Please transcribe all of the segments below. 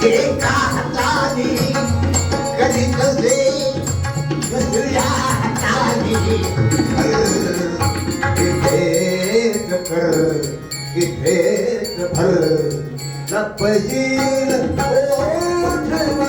एका हाताने कधी कसे दुसऱ्या हाताने इथेच कर इथेच भर लपशील ओठवर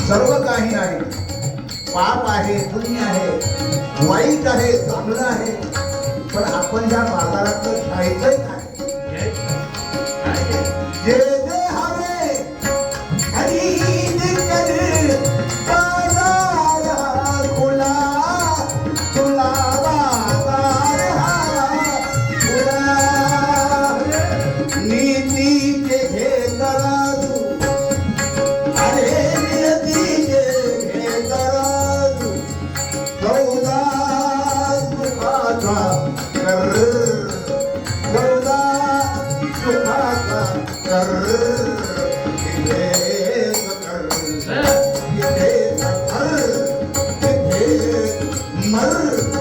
सर्व काही आहे, पाप आहे, पुण्य आहे, वाईट आहे, चांगलं आहे, पण आपण ज्या बाजारात खायचंय काय जे जे हवे खरीद कर बाजार खुला तुला बाजार खुला नीतीचे हे तराजू मर